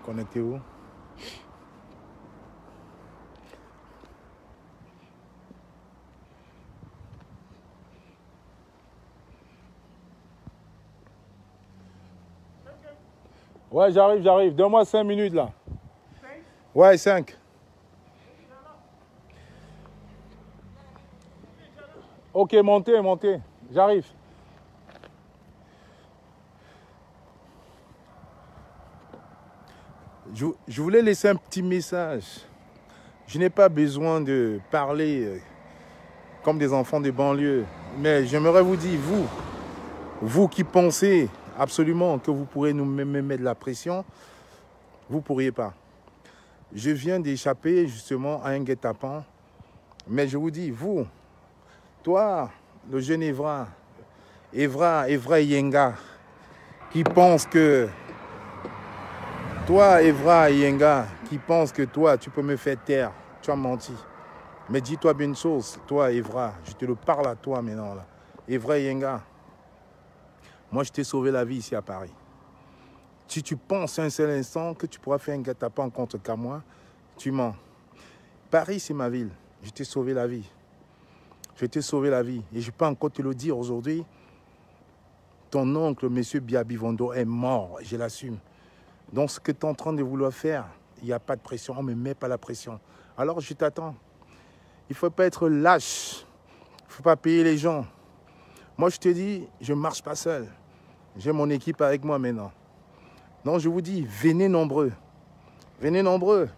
Connectez-vous. Ouais, j'arrive. Donne-moi 5 minutes là. 5? Ouais, 5. Ok, montez. J'arrive. Je voulais laisser un petit message. Je n'ai pas besoin de parler comme des enfants de banlieue. Mais j'aimerais vous dire, vous qui pensez absolument que vous pourrez nous mettre de la pression, vous ne pourriez pas. Je viens d'échapper justement à un guet-apens. Mais je vous dis, vous, toi, le jeune Evra Yenga, qui pense que... Toi, Evra Yenga, qui pense que toi, tu peux me faire taire, tu as menti. Mais dis-toi bien une chose, toi, Evra, je te le parle à toi maintenant. Là. Evra Yenga, moi, je t'ai sauvé la vie ici à Paris. Si tu penses un seul instant que tu pourras faire un guet-apens contre moi, tu mens. Paris, c'est ma ville. Je t'ai sauvé la vie. Je t'ai sauvé la vie. Et je peux encore te le dire aujourd'hui. Ton oncle, M. Biabivondo, est mort. Je l'assume. Donc, ce que tu es en train de vouloir faire, il n'y a pas de pression. On ne me met pas la pression. Alors, je t'attends. Il ne faut pas être lâche. Il ne faut pas payer les gens. Moi, je te dis, je ne marche pas seul. J'ai mon équipe avec moi maintenant. Donc, je vous dis, venez nombreux. Venez nombreux.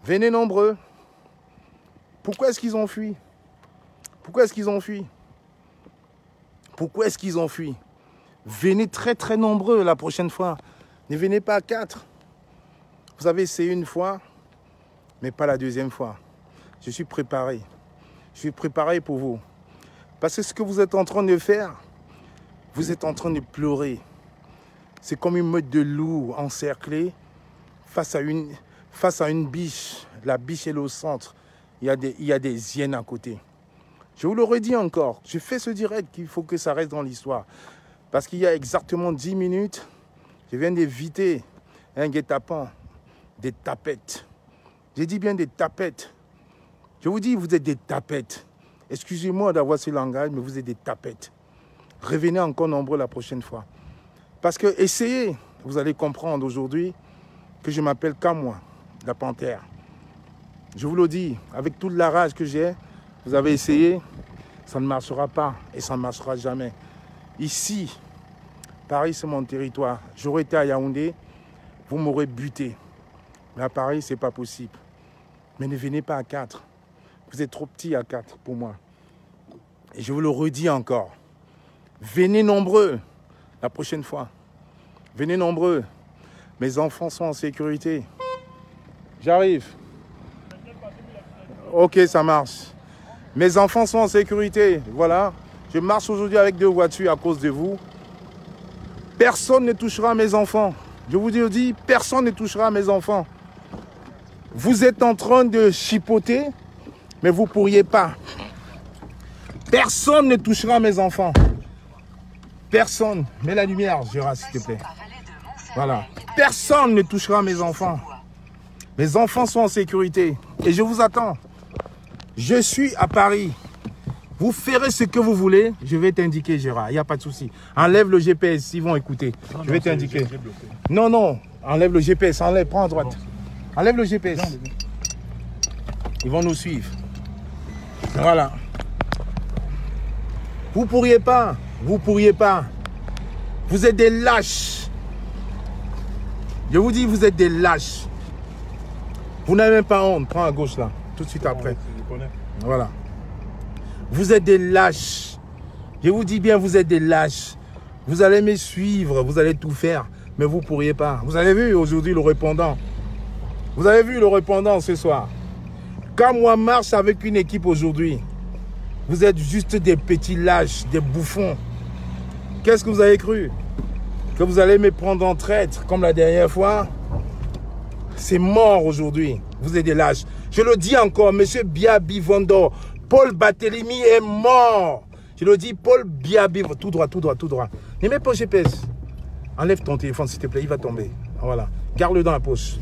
Venez nombreux. Pourquoi est-ce qu'ils ont fui? Pourquoi est-ce qu'ils ont fui? Pourquoi est-ce qu'ils ont fui? Venez très, très nombreux la prochaine fois. Ne venez pas à 4. Vous savez, essayé une fois, mais pas la deuxième fois. Je suis préparé. Je suis préparé pour vous. Parce que ce que vous êtes en train de faire, vous êtes en train de pleurer. C'est comme une meute de loups encerclés face à une biche. La biche est au centre. Il y a des hyènes à côté. Je vous le redis encore. Je fais ce direct qu'il faut que ça reste dans l'histoire. Parce qu'il y a exactement 10 minutes, je viens d'éviter un guet-apens, des tapettes. J'ai dit bien des tapettes. Je vous dis, vous êtes des tapettes. Excusez-moi d'avoir ce langage, mais vous êtes des tapettes. Revenez encore nombreux la prochaine fois. Parce que essayez, vous allez comprendre aujourd'hui que je m'appelle Kamwa, la panthère. Je vous le dis, avec toute la rage que j'ai, vous avez essayé, ça ne marchera pas et ça ne marchera jamais. Ici, Paris, c'est mon territoire. J'aurais été à Yaoundé, vous m'aurez buté. Mais à Paris, ce n'est pas possible. Mais ne venez pas à 4. Vous êtes trop petits à 4 pour moi. Et je vous le redis encore. Venez nombreux la prochaine fois. Venez nombreux. Mes enfants sont en sécurité. J'arrive. Ok, ça marche. Mes enfants sont en sécurité. Voilà. Je marche aujourd'hui avec 2 voitures à cause de vous. Personne ne touchera à mes enfants. Je vous dis, personne ne touchera à mes enfants. Vous êtes en train de chipoter, mais vous ne pourriez pas. Personne ne touchera à mes enfants. Personne. Mets la lumière, Gérard, s'il te plaît. Voilà. Personne ne touchera à mes enfants. Mes enfants sont en sécurité. Et je vous attends. Je suis à Paris. Vous ferez ce que vous voulez. Je vais t'indiquer, Gérard. Il n'y a pas de souci. Enlève le GPS. Ils vont écouter. Je vais t'indiquer. Non, non. Enlève le GPS. Enlève. Prends à droite. Enlève le GPS. Ils vont nous suivre. Voilà. Vous ne pourriez pas. Vous ne pourriez pas. Vous êtes des lâches. Je vous dis, vous êtes des lâches. Vous n'avez même pas honte. Prends à gauche là. Tout de suite après. Voilà. Vous êtes des lâches. Je vous dis bien, vous êtes des lâches. Vous allez me suivre, vous allez tout faire, mais vous ne pourriez pas. Vous avez vu aujourd'hui le répondant. Vous avez vu le répondant ce soir. Kamwa marche avec une équipe aujourd'hui. Vous êtes juste des petits lâches, des bouffons. Qu'est-ce que vous avez cru? Que vous allez me prendre en traître comme la dernière fois? C'est mort aujourd'hui. Vous êtes des lâches. Je le dis encore, monsieur Biya-B Vondo, Paul Barthélémy est mort. Je le dis, Paul Biya-B, tout droit, tout droit, tout droit. Ne mets pas GPS. Enlève ton téléphone, s'il te plaît, il va tomber. Voilà. Garde-le dans la poche.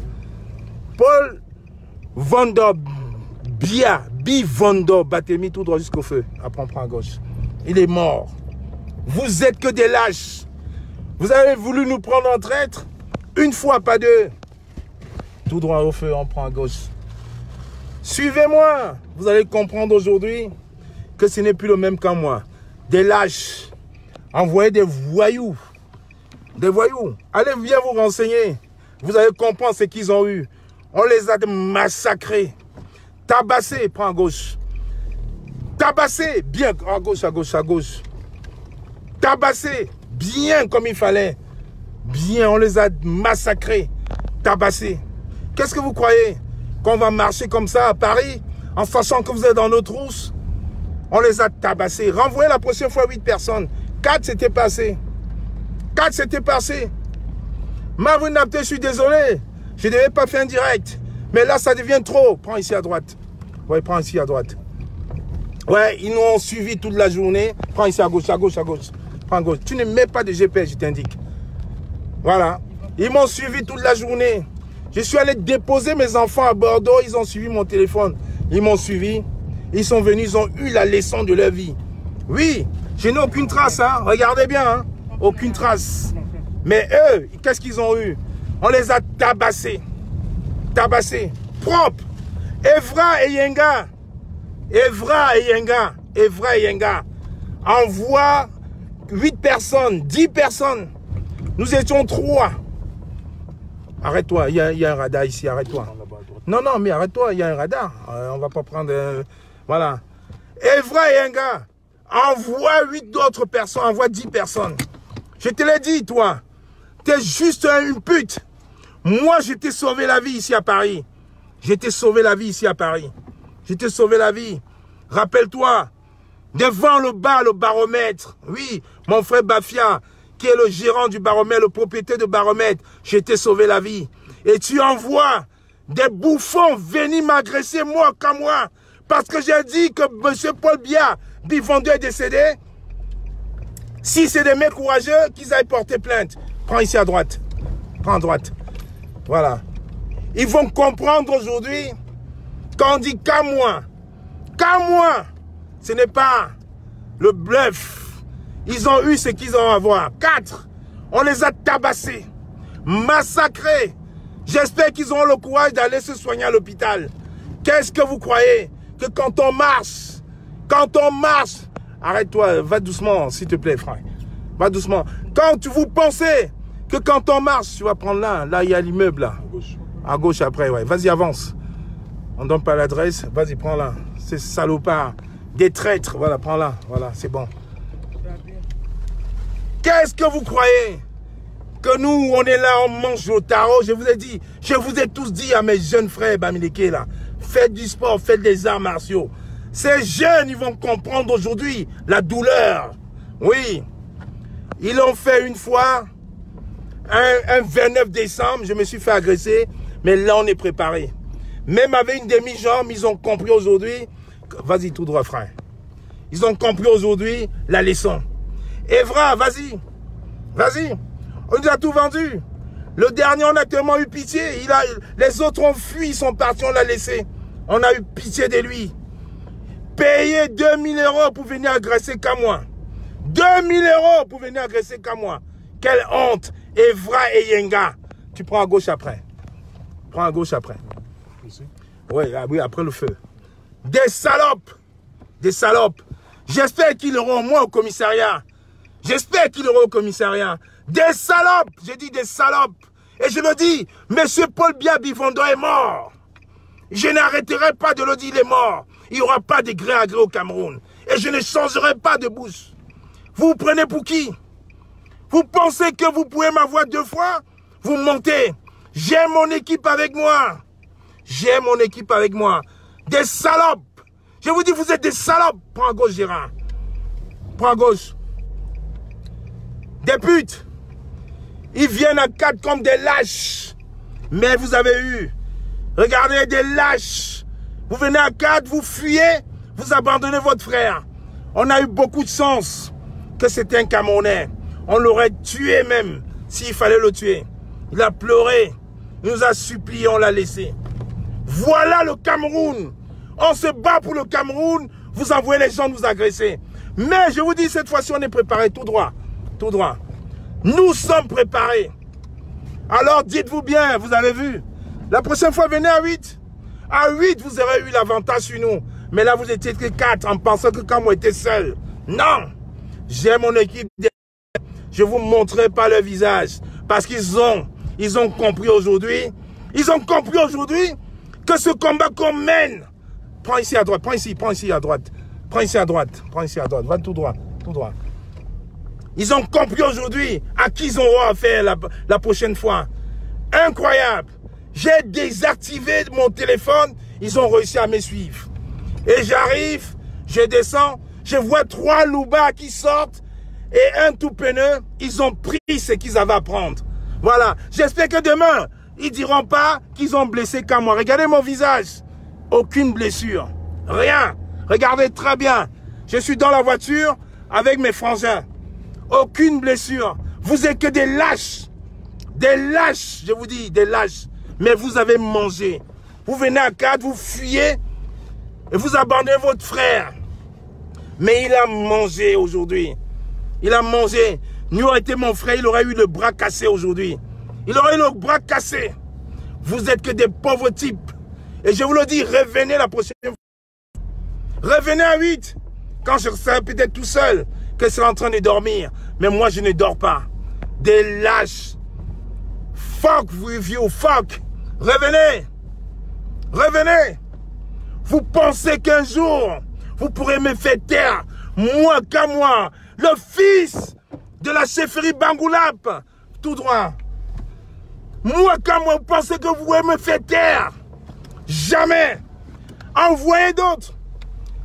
Paul Vondo, Biya-B Vondo, Barthélémy, tout droit jusqu'au feu. Après, on prend à gauche. Il est mort. Vous êtes que des lâches. Vous avez voulu nous prendre en traître? Une fois, pas deux. Tout droit au feu, on prend à gauche. Suivez-moi. Vous allez comprendre aujourd'hui que ce n'est plus le même qu'en moi. Des lâches. Envoyez des voyous. Des voyous. Allez bien vous renseigner. Vous allez comprendre ce qu'ils ont eu. On les a massacrés. Tabassés. Prends à gauche. Tabassés. Bien. À gauche, à gauche, à gauche. Tabassés. Bien comme il fallait. Bien. On les a massacrés. Tabassés. Qu'est-ce que vous croyez? Qu'on va marcher comme ça à Paris en sachant que vous êtes dans nos trousses? On les a tabassés. Renvoyez la prochaine fois 8 personnes. 4 s'étaient passés. 4 s'étaient passés. Mavunapté, je suis désolé. Je ne devais pas faire un direct. Mais là, ça devient trop. Prends ici à droite. Ouais, prends ici à droite. Ouais, ils nous ont suivis toute la journée. Prends ici à gauche, à gauche, à gauche. Prends à gauche. Tu ne mets pas de GPS, je t'indique. Voilà. Ils m'ont suivi toute la journée. Je suis allé déposer mes enfants à Bordeaux. Ils ont suivi mon téléphone. Ils m'ont suivi. Ils sont venus. Ils ont eu la leçon de leur vie. Oui, je n'ai aucune trace. Hein. Regardez bien. Hein. Aucune trace. Mais eux, qu'est-ce qu'ils ont eu? On les a tabassés. Tabassés. Propres. Evra et Yenga. Evra et Yenga. Evra et Yenga. Envoie 8 personnes, 10 personnes. Nous étions 3. Arrête-toi, il y a un radar ici, arrête-toi. Non, non, mais arrête-toi, il y a un radar. On va pas prendre... voilà. Evra et Yenga, envoie 8 autres personnes, envoie 10 personnes. Je te l'ai dit, toi. T'es juste une pute. Moi, je t'ai sauvé la vie ici à Paris. Je t'ai sauvé la vie ici à Paris. Je t'ai sauvé la vie. Rappelle-toi, devant le bar, le baromètre. Oui, mon frère Bafia, qui est le gérant du baromètre, le propriétaire de baromètre, je t'ai sauvé la vie. Et tu envoies des bouffons venir m'agresser, moi, comme moi, parce que j'ai dit que M. Paul Biya-B Vondo est décédé. Si c'est des mecs courageux, qu'ils aillent porter plainte. Prends ici à droite. Prends à droite. Voilà. Ils vont comprendre aujourd'hui quand on dit qu'à moi, ce n'est pas le bluff. Ils ont eu ce qu'ils ont à voir. 4. On les a tabassés, massacrés. J'espère qu'ils auront le courage d'aller se soigner à l'hôpital. Qu'est-ce que vous croyez? Que quand on marche, arrête-toi, va doucement, s'il te plaît, frère. Va doucement. Quand vous pensez que quand on marche, tu vas prendre là, il y a l'immeuble là. À gauche. À gauche après, ouais. Vas-y, avance. On ne donne pas l'adresse. Vas-y, prends là. C'est salopard. Des traîtres. Voilà, prends là. Voilà, c'est bon. Qu'est-ce que vous croyez? Que nous, on est là, on mange au tarot. Je vous ai dit, je vous ai tous dit à mes jeunes frères Bamileke là, faites du sport, faites des arts martiaux. Ces jeunes, ils vont comprendre aujourd'hui la douleur. Oui. Ils l'ont fait une fois, un 29 décembre, je me suis fait agresser, mais là, on est préparé. Même avec une demi-jambe, ils ont compris aujourd'hui. Vas-y, tout droit, frère. Ils ont compris aujourd'hui la leçon. Evra, vas-y. Vas-y. On nous a tout vendu. Le dernier, on a tellement eu pitié. Les autres ont fui, ils sont partis, on l'a laissé. On a eu pitié de lui. Payer 2000 € pour venir agresser qu'à moi. 2000 € pour venir agresser qu'à moi. Quelle honte. Evra et Yenga. Tu prends à gauche après. Prends à gauche après. Ouais, oui, après le feu. Des salopes. Des salopes. J'espère qu'ils auront au moins au commissariat. J'espère qu'ils auront au commissariat. Des salopes. J'ai dit des salopes. Et je le dis, M. Paul Biya-B Vondo est mort. Je n'arrêterai pas de le dire, il est mort. Il n'y aura pas de gré à gré au Cameroun. Et je ne changerai pas de bouche. Vous vous prenez pour qui? Vous pensez que vous pouvez m'avoir 2 fois? Vous mentez. J'ai mon équipe avec moi. J'ai mon équipe avec moi. Des salopes. Je vous dis, vous êtes des salopes. Prends à gauche, Gérard. Prends à gauche. Des putes. Ils viennent à 4 comme des lâches. Mais vous avez eu. Regardez, des lâches. Vous venez à 4, vous fuyez, vous abandonnez votre frère. On a eu beaucoup de sens que c'était un Camerounais. On l'aurait tué même, s'il fallait le tuer. Il a pleuré. Il nous a supplié, on l'a laissé. Voilà le Cameroun. On se bat pour le Cameroun. Vous envoyez les gens nous agresser. Mais je vous dis, cette fois-ci, on est préparé tout droit. Tout droit. Nous sommes préparés. Alors dites-vous bien, vous avez vu. La prochaine fois, venez à 8. À 8, vous aurez eu l'avantage sur nous. Mais là, vous étiez que 4 en pensant que quand moi était seul. Non. J'ai mon équipe. Je ne vous montrerai pas le visage. Parce qu'ils ont compris aujourd'hui. Ils ont compris aujourd'hui que ce combat qu'on mène. Prends ici à droite, prends ici à droite. Prends ici à droite, prends ici à droite. Va tout droit, tout droit. Ils ont compris aujourd'hui à qui ils auront affaire la prochaine fois. Incroyable. J'ai désactivé mon téléphone. Ils ont réussi à me suivre. Et j'arrive, je descends, je vois 3 loubas qui sortent et un tout peineux. Ils ont pris ce qu'ils avaient à prendre. Voilà. J'espère que demain, ils ne diront pas qu'ils ont blessé qu'à moi. Regardez mon visage. Aucune blessure. Rien. Regardez très bien. Je suis dans la voiture avec mes frangins. Aucune blessure. Vous êtes que des lâches. Des lâches, je vous dis, des lâches. Mais vous avez mangé. Vous venez à 4, vous fuyez et vous abandonnez votre frère. Mais il a mangé aujourd'hui. Il a mangé. Nous aurait été mon frère, il aurait eu le bras cassé aujourd'hui. Il aurait eu le bras cassé. Vous êtes que des pauvres types. Et je vous le dis, revenez la prochaine fois. Revenez à 8. Quand je serai peut-être tout seul, que je serai en train de dormir. Mais moi, je ne dors pas. Des lâches. Fuck with you, fuck. Revenez. Revenez. Vous pensez qu'un jour, vous pourrez me faire taire. Moi, qu'à moi, le fils de la chefferie Bangoulap. Tout droit. Moi, qu'à moi, vous pensez que vous pourrez me faire taire. Jamais. Envoyez d'autres.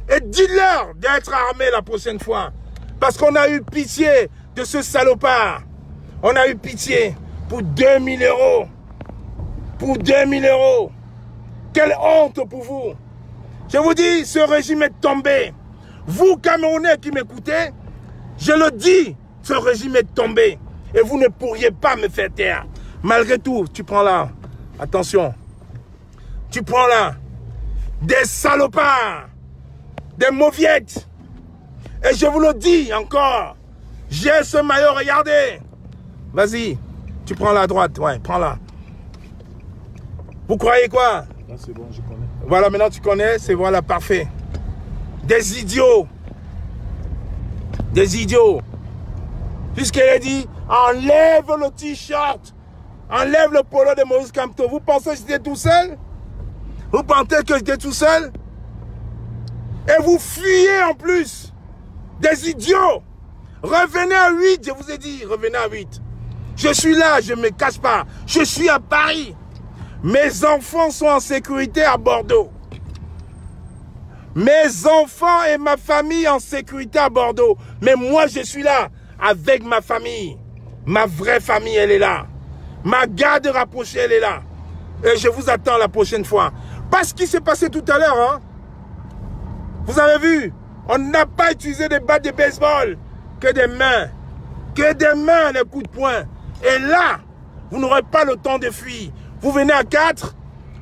Et dites-leur d'être armés la prochaine fois. Parce qu'on a eu pitié de ce salopard. On a eu pitié pour 2000 €. Pour 2000 €. Quelle honte pour vous. Je vous dis, ce régime est tombé. Vous, Camerounais qui m'écoutez, je le dis, ce régime est tombé. Et vous ne pourriez pas me faire taire. Malgré tout, tu prends là. Attention. Tu prends là. Des salopards. Des mauviettes. Et je vous le dis encore. J'ai ce maillot, regardez. Vas-y. Tu prends la droite. Ouais, prends là. Vous croyez quoi? Là, c'est bon, je connais. Voilà, maintenant tu connais. C'est voilà, parfait. Des idiots. Des idiots. Puisqu'elle a dit, enlève le t-shirt. Enlève le polo de Maurice Kamto. Vous pensez que j'étais tout seul? Vous pensez que j'étais tout seul? Et vous fuyez en plus. Des idiots. Revenez à 8, je vous ai dit. Revenez à 8. Je suis là, je ne me cache pas. Je suis à Paris. Mes enfants sont en sécurité à Bordeaux. Mes enfants et ma famille en sécurité à Bordeaux. Mais moi, je suis là avec ma famille. Ma vraie famille, elle est là. Ma garde rapprochée, elle est là. Et je vous attends la prochaine fois. Parce qu'il s'est passé tout à l'heure, hein. Vous avez vu, on n'a pas utilisé des battes de baseball, que des mains. Que des mains, les coups de poing. Et là, vous n'aurez pas le temps de fuir. Vous venez à 4,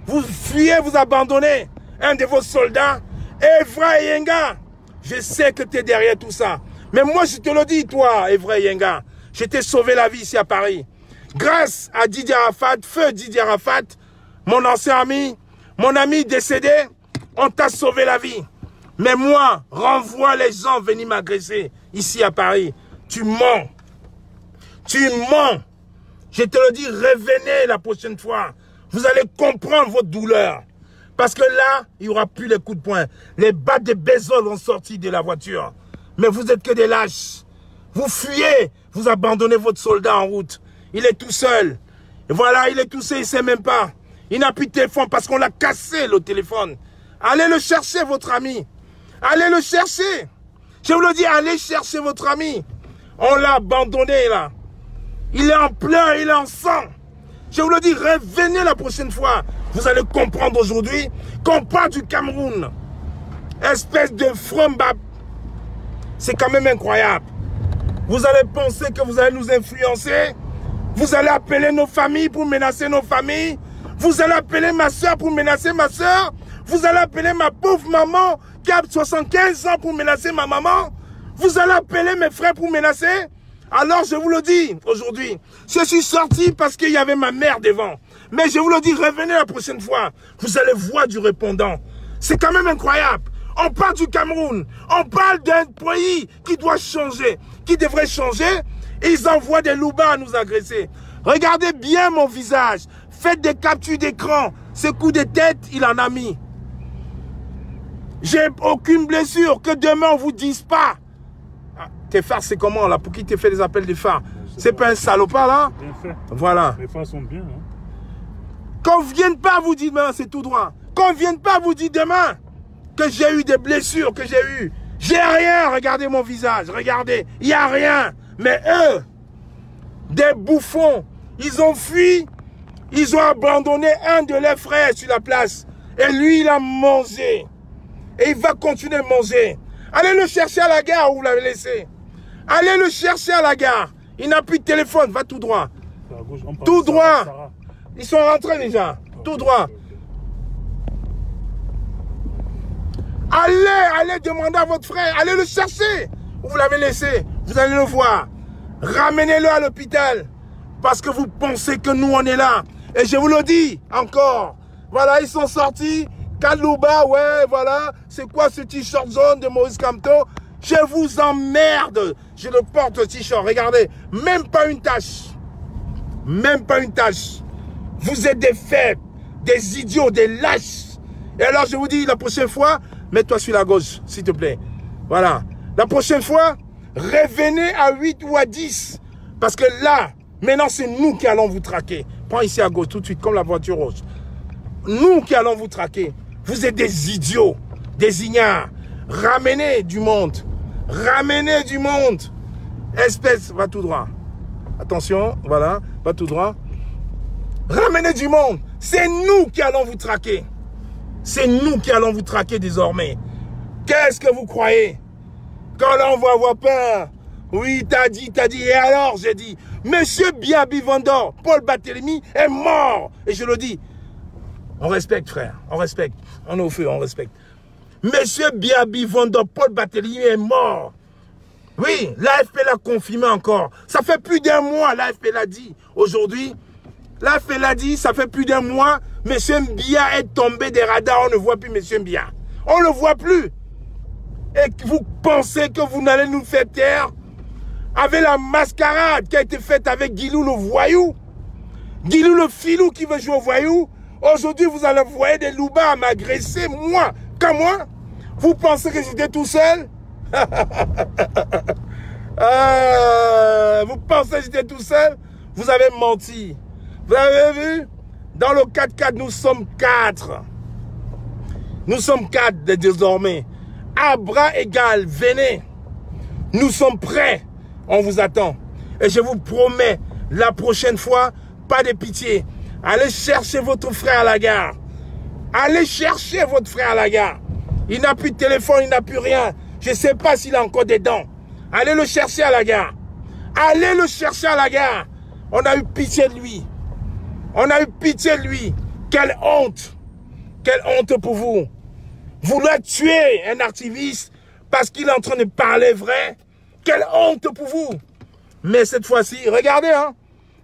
vous fuyez, vous abandonnez un de vos soldats. Evra Yenga, je sais que tu es derrière tout ça. Mais moi, je te le dis, toi, Evra Yenga, je t'ai sauvé la vie ici à Paris. Grâce à Didier Arafat, feu Didier Arafat, mon ancien ami, mon ami décédé, on t'a sauvé la vie. Mais moi, renvoie les gens venir m'agresser ici à Paris. Tu mens. Tu mens. Je te le dis, revenez la prochaine fois. Vous allez comprendre votre douleur. Parce que là, il n'y aura plus les coups de poing. Les battes de baseball vont sortir de la voiture. Mais vous êtes que des lâches. Vous fuyez. Vous abandonnez votre soldat en route. Il est tout seul. Et voilà, il est tout seul, il ne sait même pas. Il n'a plus de téléphone parce qu'on l'a cassé, le téléphone. Allez le chercher, votre ami. Allez le chercher. Je vous le dis, allez chercher votre ami. On l'a abandonné là. Il est en pleurs, il est en sang. Je vous le dis, revenez la prochaine fois. Vous allez comprendre aujourd'hui qu'on parle du Cameroun. Espèce de frumbab. C'est quand même incroyable. Vous allez penser que vous allez nous influencer. Vous allez appeler nos familles pour menacer nos familles. Vous allez appeler ma soeur pour menacer ma soeur. Vous allez appeler ma pauvre maman qui a 75 ans pour menacer ma maman. Vous allez appeler mes frères pour menacer. Alors je vous le dis aujourd'hui, je suis sorti parce qu'il y avait ma mère devant. Mais je vous le dis, revenez la prochaine fois. Vous allez voir du répondant. C'est quand même incroyable. On parle du Cameroun. On parle d'un pays qui doit changer, qui devrait changer. Et ils envoient des loupards à nous agresser. Regardez bien mon visage. Faites des captures d'écran. Ce coup de tête, il en a mis. J'ai aucune blessure. Que demain, on vous dise pas. Ah, tes phares, c'est comment là? Pour qui t'es fait des appels des phares? C'est pas un salopard là? Bien fait. Voilà. Les phares sont bien. Hein? Qu'on ne vienne pas vous dire demain, c'est tout droit. Qu'on ne vienne pas vous dire demain que j'ai eu des blessures, que j'ai eu. J'ai rien. Regardez mon visage. Regardez. Il n'y a rien. Mais eux, des bouffons, ils ont fui. Ils ont abandonné un de leurs frères sur la place. Et lui, il a mangé. Et il va continuer à manger. Allez le chercher à la gare où vous l'avez laissé. Allez le chercher à la gare. Il n'a plus de téléphone. Va tout droit. Gauche, tout droit. Ils sont rentrés déjà. Tout droit. Allez demander à votre frère. Allez le chercher. Où vous l'avez laissé. Vous allez le voir. Ramenez-le à l'hôpital. Parce que vous pensez que nous, on est là. Et je vous le dis encore. Voilà, ils sont sortis. Kalouba, ouais, voilà. C'est quoi ce t-shirt jaune de Maurice Kamto? Je vous emmerde. Je le porte, le t-shirt. Regardez. Même pas une tache. Même pas une tache. Vous êtes des faibles, des idiots, des lâches. Et alors, je vous dis, la prochaine fois, mets-toi sur la gauche, s'il te plaît. Voilà. La prochaine fois, revenez à 8 ou à 10. Parce que là, maintenant, c'est nous qui allons vous traquer. Prends ici à gauche, tout de suite, comme la voiture rouge. Nous qui allons vous traquer. Vous êtes des idiots, des ignares. Ramenez du monde. Ramenez du monde. Espèce, va tout droit. Attention, voilà, va tout droit. Ramenez du monde. C'est nous qui allons vous traquer. C'est nous qui allons vous traquer désormais. Qu'est-ce que vous croyez? Quand là, on va avoir peur. Oui, t'as dit. Et alors, j'ai dit, Monsieur Biabi Vendor, Paul Barthélemy est mort. Et je le dis. On respecte, frère. On respecte. On est au feu, on respecte. Monsieur Biabi Vendor, Paul Barthélemy est mort. Oui, l'AFP l'a confirmé encore. Ça fait plus d'un mois, l'AFP l'a dit. Aujourd'hui, l'AFP l'a dit, ça fait plus d'un mois, Monsieur Mbia est tombé des radars, on ne voit plus Monsieur Mbia. On ne le voit plus. Et vous pensez que vous n'allez nous faire taire avec la mascarade qui a été faite avec Guilou le voyou, Guilou le filou qui veut jouer au voyou. Aujourd'hui, vous allez voir des loupards m'agresser, moi, comme moi. Vous pensez que j'étais tout seul? Vous pensez que j'étais tout seul? Vous avez menti. Vous avez vu? Dans le 4x4, nous sommes 4. Nous sommes 4 désormais. À bras égal, venez. Nous sommes prêts. On vous attend. Et je vous promets, la prochaine fois, pas de pitié. Allez chercher votre frère à la gare. Allez chercher votre frère à la gare. Il n'a plus de téléphone, il n'a plus rien. Je ne sais pas s'il a encore des dents. Allez le chercher à la gare. Allez le chercher à la gare. On a eu pitié de lui. On a eu pitié de lui. Quelle honte. Quelle honte pour vous. Vouloir tuer un activiste parce qu'il est en train de parler vrai. Quelle honte pour vous. Mais cette fois-ci, regardez, hein.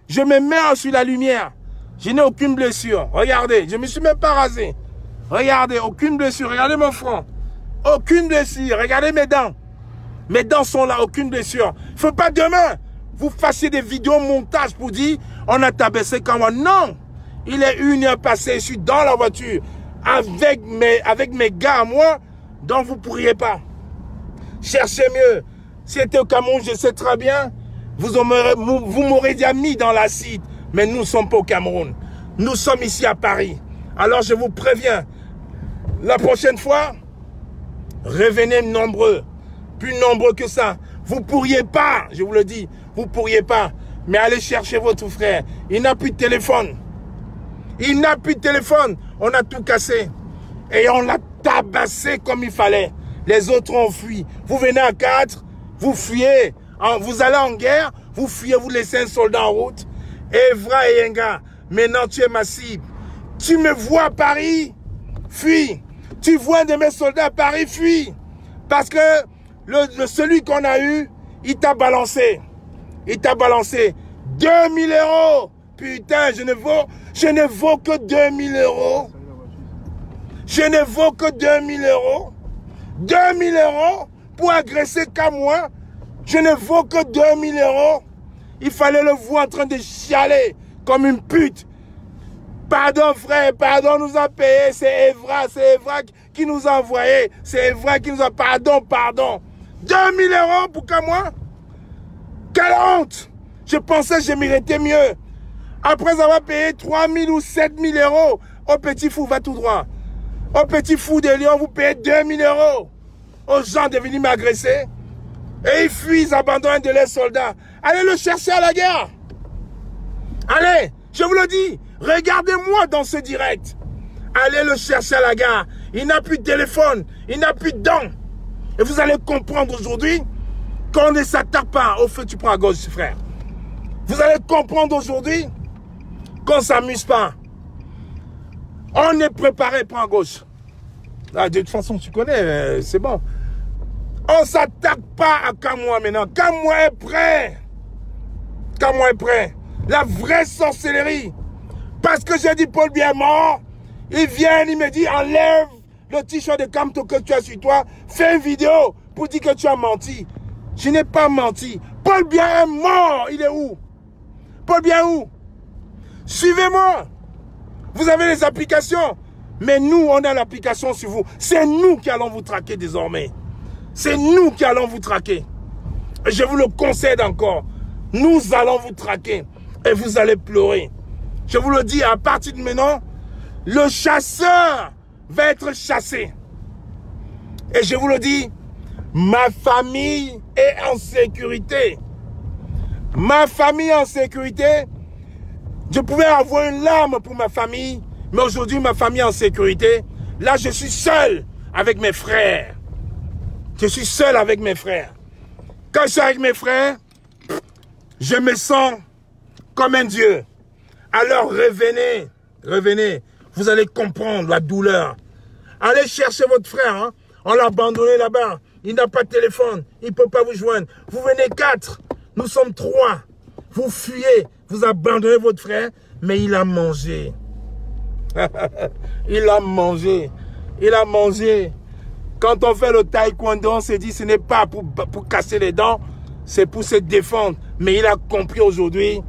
Je me mets sur la lumière. Je n'ai aucune blessure. Regardez, je ne me suis même pas rasé. Regardez, aucune blessure. Regardez mon front. Aucune blessure. Regardez mes dents. Mes dents sont là, aucune blessure. Il ne faut pas demain vous fassiez des vidéos montage pour dire on a tabassé comme moi. Non. Il est 1h passée, je suis dans la voiture avec mes gars à moi, donc vous ne pourriez pas. Cherchez mieux. Si c'était au Cameroun, je sais très bien, vous m'aurez déjà mis dans l'acide. Mais nous ne sommes pas au Cameroun. Nous sommes ici à Paris. Alors je vous préviens, La prochaine fois, revenez nombreux. Plus nombreux que ça. Vous ne pourriez pas, je vous le dis, vous ne pourriez pas. Mais allez chercher votre frère. Il n'a plus de téléphone. Il n'a plus de téléphone. On a tout cassé. Et on l'a tabassé comme il fallait. Les autres ont fui. Vous venez à 4, vous fuyez. Vous allez en guerre, vous fuyez, vous laissez un soldat en route. Evra et Yenga, maintenant tu es ma cible. Tu me vois à Paris, fuis. Tu vois un de mes soldats à Paris, fuis. Parce que celui qu'on a eu, il t'a balancé. Il t'a balancé 2000 €. Putain, je ne vaux que 2000 €. Je ne vaux que 2000 €. 2000 € pour agresser qu'à moi. Je ne vaux que 2000 €. Il fallait le voir en train de chialer comme une pute. Pardon frère, pardon, nous a payé. C'est Evra qui nous a envoyé. C'est Evra qui nous a... Pardon. 2000 € pour qu'à moi. Quelle honte! Je pensais que je méritais mieux. Après avoir payé 3000 ou 7000 € au petit fou, va tout droit. Au petit fou de Lyon, vous payez 2000 € aux gens de venir m'agresser. Et ils fuient, ils abandonnent de leurs soldats. Allez le chercher à la guerre. Allez, je vous le dis, regardez-moi dans ce direct. Allez le chercher à la gare. Il n'a plus de téléphone, il n'a plus de dents. Et vous allez comprendre aujourd'hui qu'on ne s'attaque pas au feu, tu prends à gauche, frère. Vous allez comprendre aujourd'hui qu'on ne s'amuse pas. On est préparé, prends à gauche. Ah, de toute façon, tu connais, c'est bon. On ne s'attaque pas à Kamwa maintenant. Kamwa est prêt. Kamwa est prêt. La vraie sorcellerie. Parce que j'ai dit Paul Biya est mort. Il vient, il me dit enlève le t-shirt de Kamto que tu as sur toi. Fais une vidéo pour dire que tu as menti. Je n'ai pas menti. Paul Biya est mort. Il est où? Paul Biya est où? Suivez-moi. Vous avez les applications. Mais nous, on a l'application sur vous. C'est nous qui allons vous traquer désormais. C'est nous qui allons vous traquer. Et je vous le concède encore. Nous allons vous traquer. Et vous allez pleurer. Je vous le dis, à partir de maintenant, le chasseur va être chassé. Et je vous le dis, ma famille est en sécurité. Ma famille est en sécurité. Je pouvais avoir une larme pour ma famille. Mais aujourd'hui, ma famille est en sécurité. Là, je suis seul avec mes frères. Je suis seul avec mes frères. Quand je suis avec mes frères, je me sens comme un dieu. Alors revenez, revenez. Vous allez comprendre la douleur. Allez chercher votre frère. Hein. On l'a abandonné là-bas. Il n'a pas de téléphone. Il ne peut pas vous joindre. Vous venez 4. Nous sommes 3. Vous fuyez. Vous abandonnez votre frère. Mais il a mangé. Il a mangé. Il a mangé. Quand on fait le taekwondo, on se dit ce n'est pas pour casser les dents, c'est pour se défendre. Mais il a compris aujourd'hui.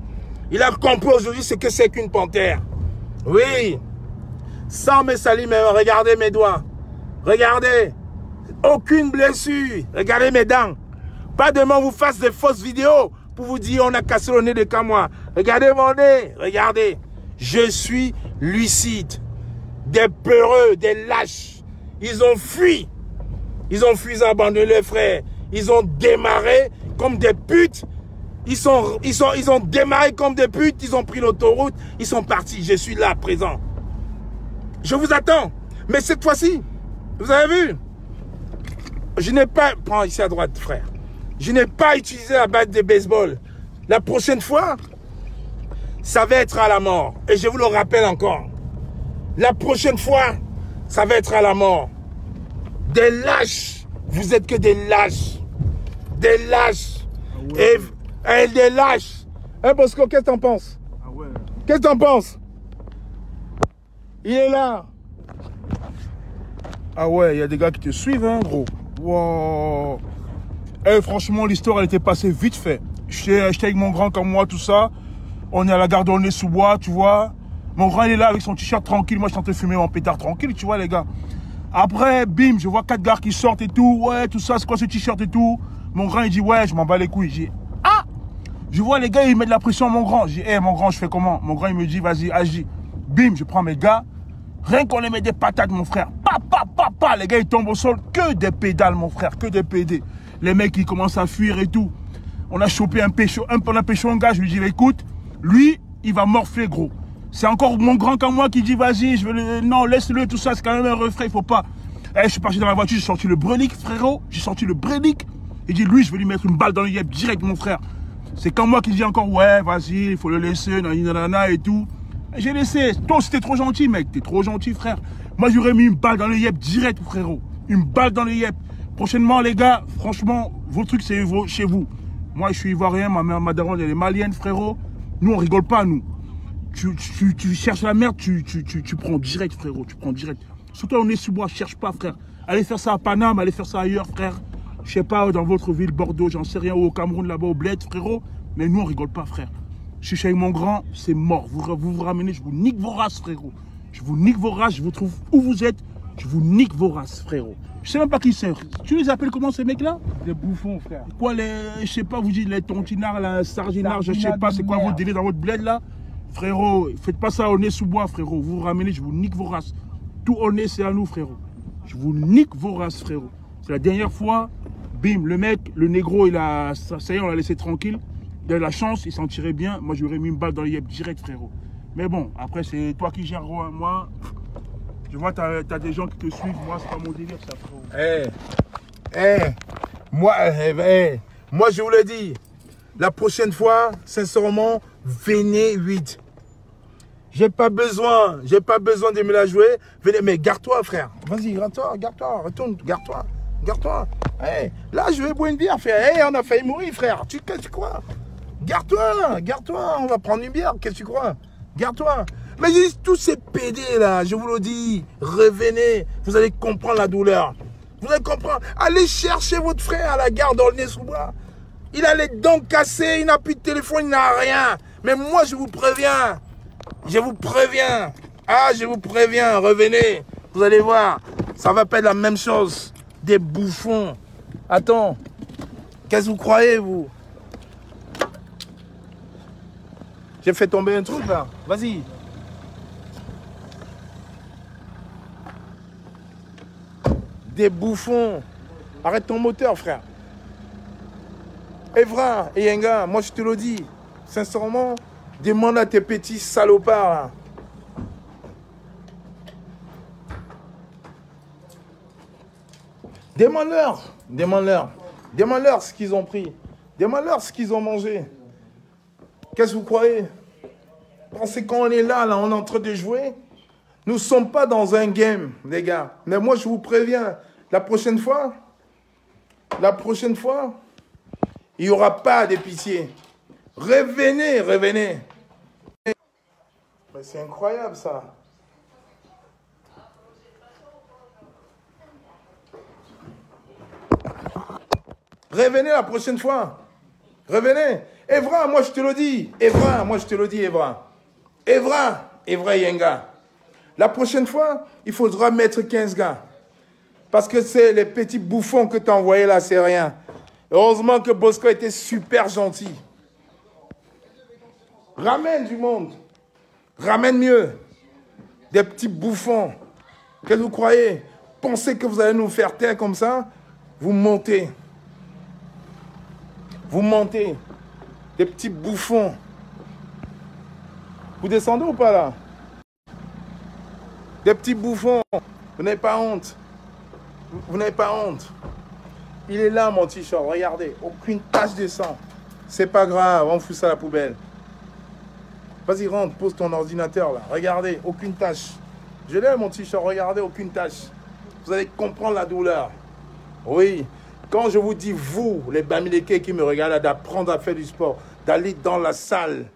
Il a compris aujourd'hui ce que c'est qu'une panthère. Oui. Sans me salir, mais regardez mes doigts. Regardez. Aucune blessure. Regardez mes dents. Pas demain on vous fasse des fausses vidéos pour vous dire on a cassé le nez de Kamwa. Regardez mon nez. Regardez. Je suis lucide. Des peureux, des lâches. Ils ont fui. Ils ont fui, ils ont abandonné leurs frères. Ils ont démarré comme des putes. Ils ont démarré comme des putes. Ils ont pris l'autoroute. Ils sont partis. Je suis là, présent. Je vous attends. Mais cette fois-ci, vous avez vu? Je n'ai pas... Prends ici à droite, frère. Je n'ai pas utilisé la batte de baseball. La prochaine fois, ça va être à la mort. Et je vous le rappelle encore. La prochaine fois, ça va être à la mort. Des lâches. Vous êtes que des lâches. Des lâches. Ah ouais. Et des lâches. Hein, Bosco, qu'est-ce que t'en penses? Ah ouais. Qu'est-ce que t'en penses? Il est là. Ah ouais, il y a des gars qui te suivent, hein, gros. Wow. Eh, franchement, l'histoire, elle était passée vite fait. J'étais avec mon grand comme moi, tout ça. On est à la gare d'Aulnay-sous-Bois, tu vois. Mon grand, il est là avec son t-shirt tranquille. Moi, je suis en train de fumer mon pétard tranquille, tu vois, les gars. Après, bim, je vois 4 gars qui sortent et tout. Ouais, tout ça, c'est quoi ce t-shirt et tout? Mon grand, il dit, ouais, je m'en bats les couilles. J'ai dit, ah! Je vois les gars, ils mettent de la pression à mon grand. J'ai dit, hey, mon grand, je fais comment? Mon grand, il me dit, vas-y, agis. Bim, je prends mes gars. Rien qu'on les met des patates, mon frère. Paf! pa. Les gars, ils tombent au sol. Que des pédales, mon frère, que des PD. Les mecs, ils commencent à fuir et tout. On a chopé un pécho, un gars. Je lui dis, écoute, lui, il va morfler, gros. C'est encore mon grand qu'à moi qui dit, vas-y, non, laisse-le, tout ça, c'est quand même un refrain, il faut pas. Je suis parti dans la voiture, j'ai sorti le brelic, frérot. J'ai sorti le brelic. Il dit, lui, je vais lui mettre une balle dans le yep direct, mon frère. C'est quand moi qui dis encore, ouais, vas-y, il faut le laisser, nanana et tout. J'ai laissé. Toi, c'était trop gentil, mec. T'es trop gentil, frère. Moi, j'aurais mis une balle dans le yep direct, frérot. Une balle dans le yep. Prochainement, les gars, franchement, vos trucs, c'est chez vous. Moi, je suis ivoirien, ma daronne, elle est malienne, frérot. Nous, on rigole pas, nous. Tu cherches la merde, tu prends direct, frérot. Tu prends direct. Surtout, on est sous bois, cherche pas, frère. Allez faire ça à Paname, allez faire ça ailleurs, frère. Je sais pas, dans votre ville, Bordeaux, j'en sais rien, au Cameroun, là-bas, au Bled, frérot. Mais nous, on rigole pas, frère. Je suis chez mon grand, c'est mort. Vous ramenez, je vous nique vos races, frérot. Je vous nique vos races, je vous trouve où vous êtes. Je vous nique vos races, frérot. Je sais même pas qui c'est. Tu les appelles comment, ces mecs-là? Des bouffons, frère. Quoi, je sais pas, vous dites les tontinards, la sardinards, je sais pas, c'est quoi votre délire dans votre bled, là? Frérot, faites pas ça au nez sous bois, frérot. Vous ramenez, je vous nique vos races. Tout au nez, c'est à nous, frérot. Je vous nique vos races, frérot. C'est la dernière fois, bim, le mec, le négro, ça y est, on l'a laissé tranquille. Il a eu la chance, il s'en tirait bien. Moi, j'aurais mis une balle dans le yep direct, frérot. Mais bon, après, c'est toi qui gères, gros. Moi, je vois, t'as des gens qui te suivent. Moi, c'est pas mon délire, ça, frérot. Moi, je vous le dis, la prochaine fois, sincèrement, venez vite. J'ai pas besoin de me la jouer. Venez, mais garde-toi, frère. Vas-y, garde-toi, retourne, garde-toi. Hey, là, je vais boire une bière, frère. Hey, on a failli mourir, frère. Qu'est-ce que tu crois? Garde-toi, on va prendre une bière. Qu'est-ce que tu crois? Garde-toi. Mais tous ces PD là, je vous le dis, revenez. Vous allez comprendre la douleur. Vous allez comprendre. Allez chercher votre frère à la gare d'Aulnay-sous-Bois. Il a les dents cassées, il n'a plus de téléphone, il n'a rien. Mais moi, je vous préviens. Je vous préviens. Revenez. Vous allez voir, ça va pas être la même chose. Des bouffons. Attends. Qu'est-ce que vous croyez, vous? J'ai fait tomber un truc, là. Vas-y. Des bouffons. Arrête ton moteur, frère. Evra et Yenga, moi, je te le dis. Sincèrement, demande à tes petits salopards, là. Demande-leur ce qu'ils ont pris. Demande-leur ce qu'ils ont mangé. Qu'est-ce que vous croyez? Pensez qu'on est là, on est en train de jouer. Nous ne sommes pas dans un game, les gars. Mais moi, je vous préviens, la prochaine fois, il n'y aura pas de pitié. Revenez. Mais c'est incroyable, ça. Revenez la prochaine fois. Revenez. Evra, moi je te le dis. Evra Yenga. La prochaine fois, il faudra mettre 15 gars. Parce que c'est les petits bouffons que tu as envoyés là, c'est rien. Heureusement que Bosco était super gentil. Ramène du monde. Ramène mieux. Des petits bouffons. Qu'est-ce que vous croyez? Pensez que vous allez nous faire taire comme ça? Vous mentez. Des petits bouffons. Vous descendez ou pas là? Des petits bouffons. Vous n'avez pas honte. Il est là, mon t-shirt. Regardez. Aucune tache de sang. C'est pas grave. On fout ça à la poubelle. Vas-y, rentre. Pose ton ordinateur là. Regardez. Aucune tache. Je l'ai, mon t-shirt. Regardez. Aucune tache. Vous allez comprendre la douleur. Oui. Quand je vous dis, vous, les Bamileke qui me regardent, d'apprendre à faire du sport, d'aller dans la salle,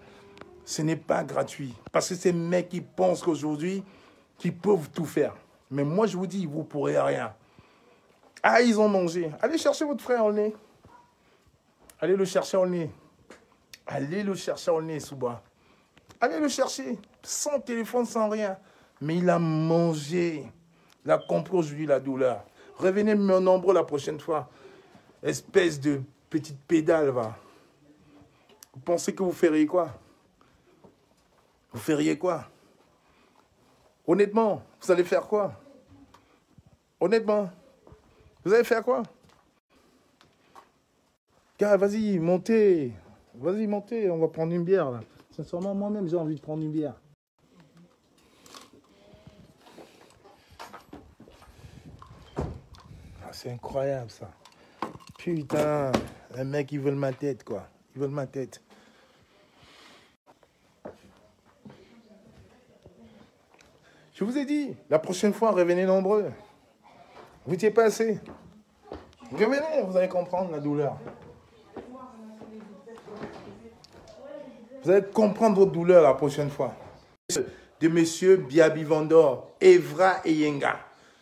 ce n'est pas gratuit. Parce que ces mecs qui pensent qu'aujourd'hui, qu'ils peuvent tout faire. Mais moi, je vous dis, vous ne pourrez rien. Ah, ils ont mangé. Allez chercher votre frère au nez. Allez le chercher au nez. Sous-bas. Allez le chercher. Sans téléphone, sans rien. Mais il a mangé. Il a compris aujourd'hui la douleur. Revenez me nombreux la prochaine fois. Espèce de petite pédale, va. Vous pensez que vous feriez quoi? Honnêtement, vous allez faire quoi? Honnêtement, vous allez faire quoi? Gars, vas-y, montez. Vas-y, montez, on va prendre une bière, là. Sincèrement, moi-même, j'ai envie de prendre une bière. Ah, c'est incroyable, ça. Putain, les mecs, ils veulent ma tête, quoi. Ils veulent ma tête. Je vous ai dit, la prochaine fois, revenez nombreux. Vous n'étiez pas assez. Revenez, vous allez comprendre la douleur. Vous allez comprendre votre douleur la prochaine fois. De monsieur Biabi Vendor, Evra Eyenga.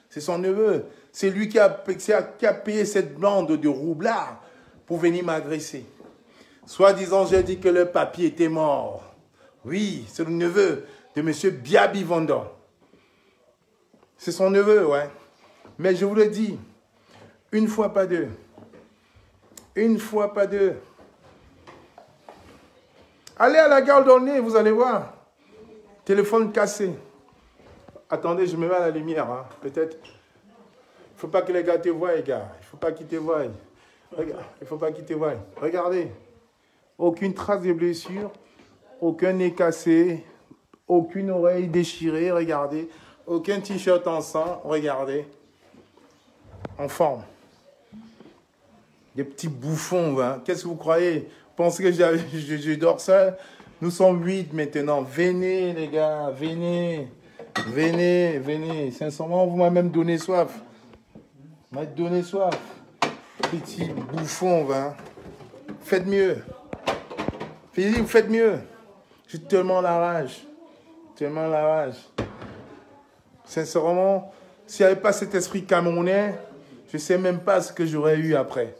C'est son neveu. C'est lui qui a payé cette bande de roublards pour venir m'agresser. Soi-disant, j'ai dit que le papy était mort. Oui, c'est le neveu de monsieur Biabi Vendor. C'est son neveu, ouais. Mais je vous le dis, une fois pas deux. Une fois pas deux. Allez à la gare d'Aulnay, vous allez voir. Téléphone cassé. Attendez, je me mets à la lumière, hein. Peut-être. Il ne faut pas que les gars te voient, les gars. Il ne faut pas qu'ils te voient. Regarde, il ne faut pas qu'ils te voient. Regardez. Aucune trace de blessure. Aucun nez cassé. Aucune oreille déchirée. Regardez. Aucun t-shirt en sang. Regardez. En forme. Des petits bouffons, hein. Qu'est-ce que vous croyez? Vous pensez que je dors seul? Nous sommes 8 maintenant. Venez, les gars. Venez. Venez, venez. Sincèrement, vous m'avez même donné soif. Vous m'avez donné soif. Petit bouffon, hein. Faites mieux. Vous faites mieux. J'ai tellement la rage. Tellement la rage. Sincèrement, s'il n'y avait pas cet esprit camerounais, je ne sais même pas ce que j'aurais eu après.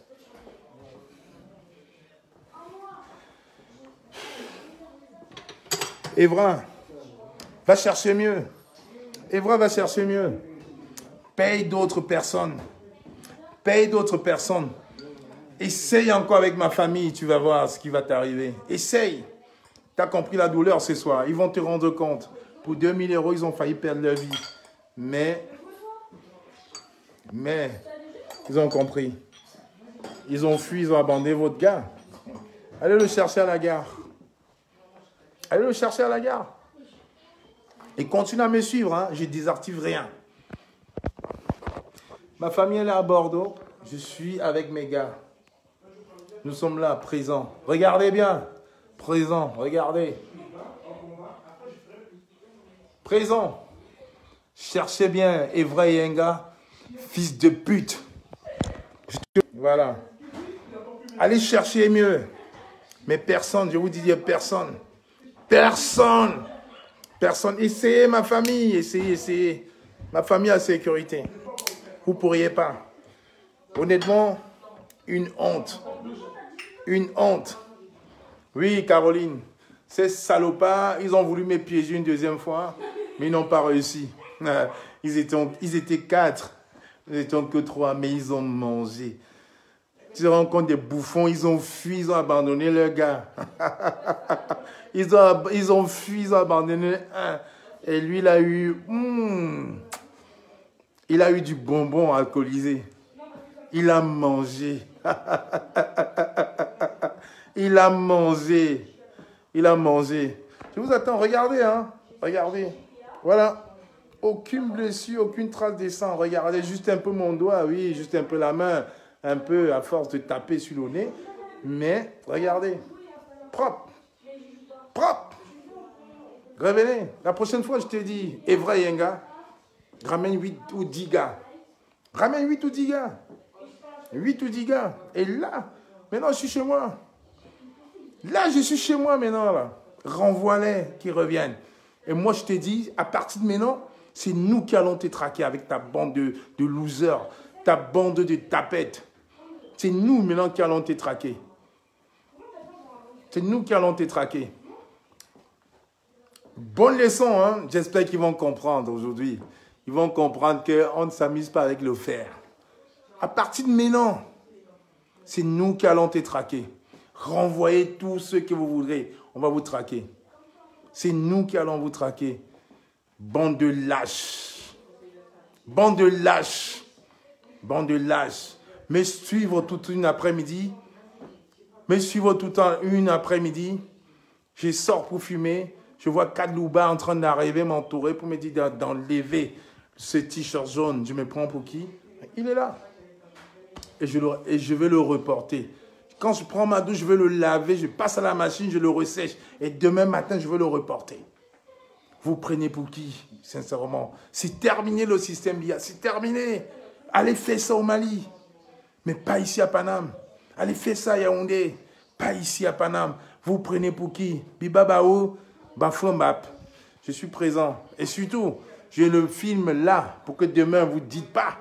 Evra, va chercher mieux. Evra va chercher mieux. Paye d'autres personnes. Paye d'autres personnes. Essaye encore avec ma famille, tu vas voir ce qui va t'arriver. Essaye. Tu as compris la douleur ce soir. Ils vont te rendre compte. Pour 2000 €, ils ont failli perdre leur vie. Mais, ils ont compris. Ils ont fui, ils ont abandonné votre gars. Allez le chercher à la gare. Allez le chercher à la gare. Et continue à me suivre, hein. Je ne désactive rien. Ma famille elle est à Bordeaux. Je suis avec mes gars. Nous sommes là, présents. Regardez bien. Présents, regardez. Présents. Cherchez bien Evra Eyenga, fils de pute. Voilà. Allez chercher mieux. Mais personne, je vous dis personne. Personne. Personne. Essayez ma famille. Essayez. Ma famille a sécurité. Vous ne pourriez pas. Honnêtement, une honte. Une honte. Oui, Caroline. Ces salopards, ils ont voulu me piéger une deuxième fois, mais ils n'ont pas réussi. Ils étaient 4. Ils n'étaient que 3, mais ils ont mangé. Tu te rends compte des bouffons, ils ont fui, ils ont abandonné leur gars. Ils ont fui, ils ont abandonné un. Et lui, il a eu... il a eu du bonbon alcoolisé. Il a mangé. Il a mangé. Il a mangé. Je vous attends, regardez, hein. Regardez. Voilà. Aucune blessure, aucune trace de sang. Regardez juste un peu mon doigt, oui, juste un peu la main. Un peu à force de taper sur le nez. Mais, regardez. Propre. Propre. Revenez. La prochaine fois, je te dis, Evra Eyenga, ramène 8 ou 10 gars. Ramène 8 ou 10 gars. 8 ou 10 gars. Et là, maintenant, je suis chez moi. Là, je suis chez moi maintenant, là. Renvoie-les qui reviennent. Et moi, je te dis, à partir de maintenant, c'est nous qui allons te traquer avec ta bande de losers, ta bande de tapettes. C'est nous maintenant qui allons te traquer. C'est nous qui allons te traquer. Bonne leçon, hein? J'espère qu'ils vont comprendre aujourd'hui. Ils vont comprendre qu'on ne s'amuse pas avec le fer. À partir de maintenant, c'est nous qui allons te traquer. Renvoyez tous ceux que vous voudrez. On va vous traquer. C'est nous qui allons vous traquer. Bande de lâches. Bande de lâches. Bande de lâches. Me suivre toute une après-midi. Me suivre toute une après-midi. Je sors pour fumer. Je vois Kadlouba en train d'arriver, m'entourer pour me dire d'enlever ce t-shirt jaune. Je me prends pour qui? Il est là. Et je vais le reporter. Quand je prends ma douche, je vais le laver. Je passe à la machine, je le ressèche. Et demain matin, je vais le reporter. Vous prenez pour qui? Sincèrement. C'est terminé le système BIA. C'est terminé. Allez faire ça au Mali. Mais pas ici à Paname. Allez faire ça à Yaoundé. Pas ici à Paname. Vous prenez pour qui? Bibabao, Bafoumbap. Je suis présent. Et surtout, j'ai le film là pour que demain vous ne dites pas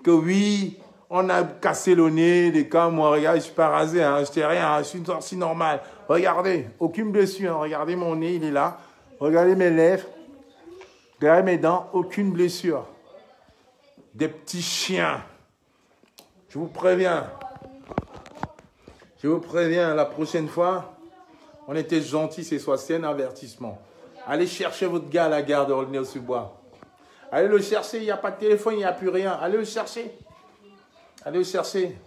que oui, on a cassé le nez, les cas, moi, regarde, je suis pas rasé, hein, je n'ai rien, hein, je suis une sortie normale. Regardez, aucune blessure, hein, regardez mon nez, il est là. Regardez mes lèvres, regardez mes dents, aucune blessure. Des petits chiens. Je vous préviens. Je vous préviens, la prochaine fois, on était gentils, c'est un avertissement. Allez chercher votre gars à la gare de Aulnay-sous-Bois. Allez le chercher, il n'y a pas de téléphone, il n'y a plus rien. Allez le chercher. Allez le chercher.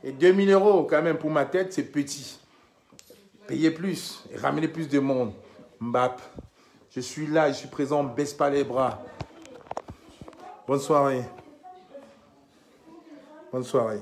Et 2000 € quand même pour ma tête, c'est petit. Payez plus et ramenez plus de monde. Mbap, je suis là, je suis présent, baisse pas les bras. Bonne soirée. Bonne soirée.